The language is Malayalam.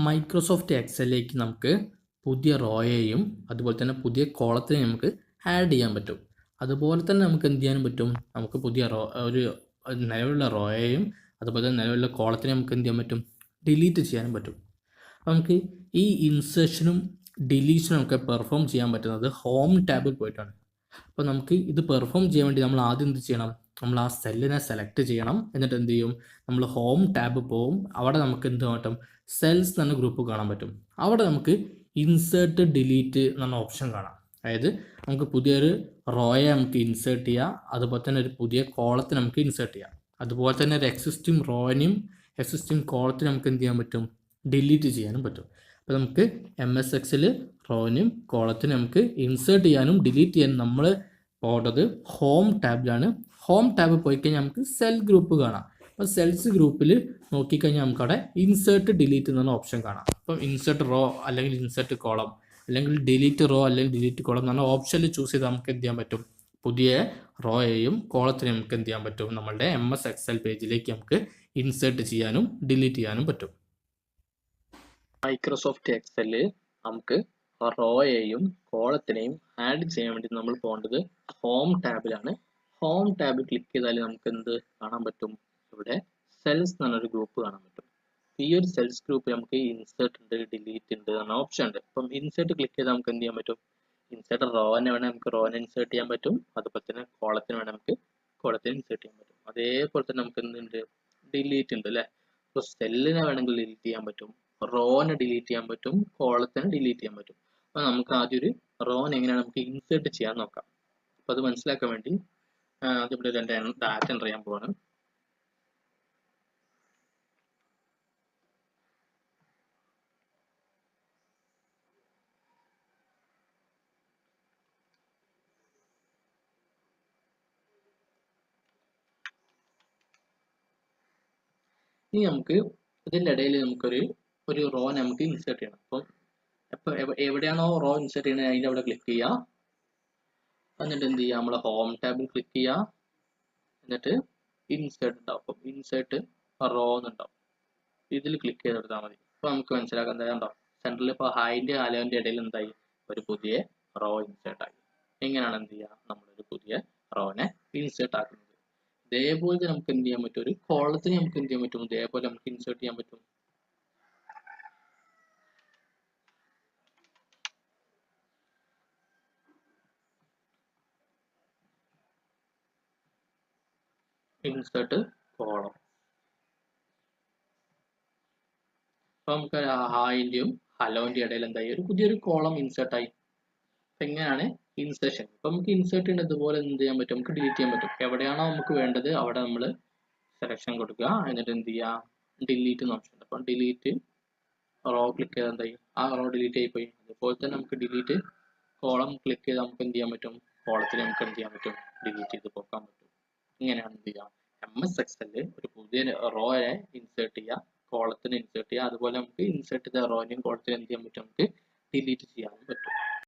മൈക്രോസോഫ്റ്റ് എക്സലിലേക്ക് നമുക്ക് പുതിയ റോയെയും അതുപോലെ തന്നെ പുതിയ കോളത്തിനെയും നമുക്ക് ആഡ് ചെയ്യാൻ പറ്റും. അതുപോലെ തന്നെ നമുക്ക് എന്ത് ചെയ്യാനും പറ്റും, നമുക്ക് പുതിയ ഒരു നിലവിലുള്ള റോയെയും അതുപോലെ തന്നെ നിലവിലുള്ള കോളത്തിനെയും നമുക്ക് എന്ത് ചെയ്യാൻ പറ്റും, ഡിലീറ്റ് ചെയ്യാനും പറ്റും. അപ്പോൾ നമുക്ക് ഈ ഇൻസേർഷനും ഡിലീഷനും ഒക്കെ പെർഫോം ചെയ്യാൻ പറ്റുന്നത് ഹോം ടാബിൽ പോയിട്ടാണ്. അപ്പോൾ നമുക്ക് ഇത് പെർഫോം ചെയ്യാൻ വേണ്ടി നമ്മൾ ആദ്യം എന്ത് ചെയ്യണം, നമ്മൾ ആ സെല്ലിനെ സെലക്ട് ചെയ്യണം. എന്നിട്ട് എന്ത് ചെയ്യും, നമ്മൾ ഹോം ടാബ് പോവും. അവിടെ നമുക്ക് എന്ത് പറ്റും, സെൽസ് എന്ന ഗ്രൂപ്പ് കാണാൻ പറ്റും. അവിടെ നമുക്ക് ഇൻസേർട്ട് ഡിലീറ്റ് എന്ന ഓപ്ഷൻ കാണാം. അതായത് നമുക്ക് പുതിയൊരു റോയെ നമുക്ക് ഇൻസേർട്ട് ചെയ്യാം, അതുപോലെ തന്നെ ഒരു പുതിയ കോളത്തിന് നമുക്ക് ഇൻസേർട്ട് ചെയ്യാം. അതുപോലെ തന്നെ ഒരു എക്സിസ്റ്റിംഗ് റോയിനെയും എക്സിസ്റ്റിംഗ് കോളത്തിനും നമുക്ക് എന്ത് ചെയ്യാൻ പറ്റും, ഡിലീറ്റ് ചെയ്യാനും പറ്റും. അപ്പോൾ നമുക്ക് MS Excel റോയിനും കോളത്തിനും നമുക്ക് ഇൻസേർട്ട് ചെയ്യാനും ഡിലീറ്റ് ചെയ്യാനും നമ്മൾ പോകേണ്ടത് ഹോം ടാബിലാണ്. ഹോം ടാബ് പോയി കഴിഞ്ഞാൽ നമുക്ക് സെൽ ഗ്രൂപ്പ് കാണാം. അപ്പോൾ സെൽസ് ഗ്രൂപ്പിൽ നോക്കിക്കഴിഞ്ഞാൽ നമുക്ക് അവിടെ ഇൻസേർട്ട് ഡിലീറ്റ് എന്ന ഓപ്ഷൻ കാണാം. അപ്പം ഇൻസേർട്ട് റോ അല്ലെങ്കിൽ ഇൻസേർട്ട് കോളം അല്ലെങ്കിൽ ഡിലീറ്റ് റോ അല്ലെങ്കിൽ ഡിലീറ്റ് കോളം എന്ന ഓപ്ഷനിൽ ചൂസ് ചെയ്ത് നമുക്ക് എന്ത് ചെയ്യാൻ പറ്റും, പുതിയ റോയെയും കോളത്തിനെയും നമുക്ക് എന്ത് ചെയ്യാൻ പറ്റും, നമ്മളുടെ MS Excel പേജിലേക്ക് നമുക്ക് ഇൻസേർട്ട് ചെയ്യാനും ഡിലീറ്റ് ചെയ്യാനും പറ്റും. മൈക്രോസോഫ്റ്റ് എക്സലിൽ നമുക്ക് റോയെയും കോളത്തിനെയും ആഡ് ചെയ്യാൻ വേണ്ടി നമ്മൾ പോകേണ്ടത് ഹോം ടാബിലാണ്. ഹോം ടാബ് ക്ലിക്ക് ചെയ്താൽ നമുക്ക് എന്ത് കാണാൻ പറ്റും, ഇവിടെ സെൽസ് എന്നൊരു ഗ്രൂപ്പ് കാണാൻ പറ്റും. ഈ ഒരു സെൽസ് ഗ്രൂപ്പിൽ നമുക്ക് ഇൻസേർട്ട് ഉണ്ട്, ഡിലീറ്റ് ഉണ്ട് എന്ന ഓപ്ഷൻ ഉണ്ട്. അപ്പം ഇൻസേർട്ട് ക്ലിക്ക് ചെയ്താൽ നമുക്ക് എന്ത് ചെയ്യാൻ പറ്റും, ഇൻസേർട്ട് റോനെ വേണേൽ നമുക്ക് റോനെ ഇൻസേർട്ട് ചെയ്യാൻ പറ്റും, അതുപോലെ തന്നെ കോളത്തിന് വേണേൽ നമുക്ക് കോളത്തിന് ഇൻസേർട്ട് ചെയ്യാൻ പറ്റും. അതേപോലെ തന്നെ നമുക്ക് എന്തുണ്ട്, ഡിലീറ്റ് ഉണ്ട് അല്ലേ. അപ്പോൾ സെല്ലിനെ വേണമെങ്കിൽ ഡിലീറ്റ് ചെയ്യാൻ പറ്റും, റോനെ ഡിലീറ്റ് ചെയ്യാൻ പറ്റും, കോളത്തിനെ ഡിലീറ്റ് ചെയ്യാൻ പറ്റും. അപ്പോൾ നമുക്ക് ആദ്യം ഒരു റോൻ എങ്ങനെയാണ് നമുക്ക് ഇൻസേർട്ട് ചെയ്യാൻ നോക്കാം. അപ്പോൾ അത് മനസ്സിലാക്കാൻ വേണ്ടി അതിവിടെ എൻ്റെ ഡാറ്റ എൻ്റർ ചെയ്യാൻ പോവാണ്. ഇനി നമുക്ക് ഇതിൻ്റെ ഇടയിൽ ഒരു റോ നമുക്ക് ഇൻസേർട്ട് ചെയ്യണം. അപ്പം എവിടെയാണോ റോ ഇൻസേർട്ട് ചെയ്യുന്നത് അതിൻ്റെ അവിടെ ക്ലിക്ക് ചെയ്യുക. എന്നിട്ട് എന്ത് ചെയ്യുക, നമ്മൾ ഹോം ടാബിൽ ക്ലിക്ക് ചെയ്യുക. എന്നിട്ട് ഇൻസേർട്ട് ഉണ്ടാവും. അപ്പം ഇൻസേർട്ട് റോ എന്നുണ്ടാവും. ഇതിൽ ക്ലിക്ക് ചെയ്തെടുത്താൽ മതി. അപ്പോൾ നമുക്ക് മനസ്സിലാക്കാൻ എന്താ സെൻട്രൽ ഇപ്പോൾ ഹൈൻ്റെ അലോൻ്റെ ഇടയിൽ എന്തായി, ഒരു പുതിയ റോ ഇൻസേർട്ട് ആയി. എങ്ങനെയാണ് എന്ത് ചെയ്യുക, നമ്മളൊരു പുതിയ റോനെ ഇൻസേർട്ട് ആക്കുന്നത്. ഇതേപോലെ നമുക്ക് എന്ത് ചെയ്യാൻ പറ്റും, ഒരു കോളത്തിന് നമുക്ക് എന്ത് ചെയ്യാൻ പറ്റും, ഇതേപോലെ നമുക്ക് ഇൻസേർട്ട് ചെയ്യാൻ പറ്റും. Insert column. അപ്പൊ നമുക്ക് ഹായിന്റെയും ഹലോന്റെയും ഇടയിൽ എന്തായി, ഒരു പുതിയൊരു കോളം ഇൻസേർട്ട് ആയി. എങ്ങനെയാണ് ഇൻസേർഷൻ. അപ്പൊ നമുക്ക് ഇൻസേർട്ട് ചെയ്യുന്നത് ഇതുപോലെ എന്ത് ചെയ്യാൻ പറ്റും, നമുക്ക് ഡിലീറ്റ് ചെയ്യാൻ പറ്റും. എവിടെയാണോ നമുക്ക് വേണ്ടത് അവിടെ നമ്മൾ സെലക്ഷൻ കൊടുക്കുക. എന്നിട്ട് എന്ത് ചെയ്യുക, ഡിലീറ്റ് എന്ന ഓപ്ഷൻ ഉണ്ട്. അപ്പം ഡിലീറ്റ് റോ ക്ലിക്ക് ചെയ്താൽ എന്തായി, ആ റോ ഡിലീറ്റ് ആയി പോയി. അതുപോലെ തന്നെ നമുക്ക് ഡിലീറ്റ് കോളം ക്ലിക്ക് ചെയ്താൽ നമുക്ക് എന്ത് ചെയ്യാൻ പറ്റും, കോളത്തിൽ നമുക്ക് എന്ത് ചെയ്യാൻ പറ്റും, ഡിലീറ്റ് ചെയ്ത് പോക്കാൻ പറ്റും. ഇങ്ങനെയാണ് എന്ത് ചെയ്യുക, MS Excel ഒരു പുതിയ റോയെ ഇൻസേർട്ട് ചെയ്യുക, കോളത്തിന് ഇൻസേർട്ട് ചെയ്യുക. അതുപോലെ നമുക്ക് ഇൻസേർട്ട് ചെയ്ത റോയിനെയും കോളത്തിനും എന്ത് ചെയ്യാൻ പറ്റും, നമുക്ക് ഡിലീറ്റ് ചെയ്യാനും പറ്റും.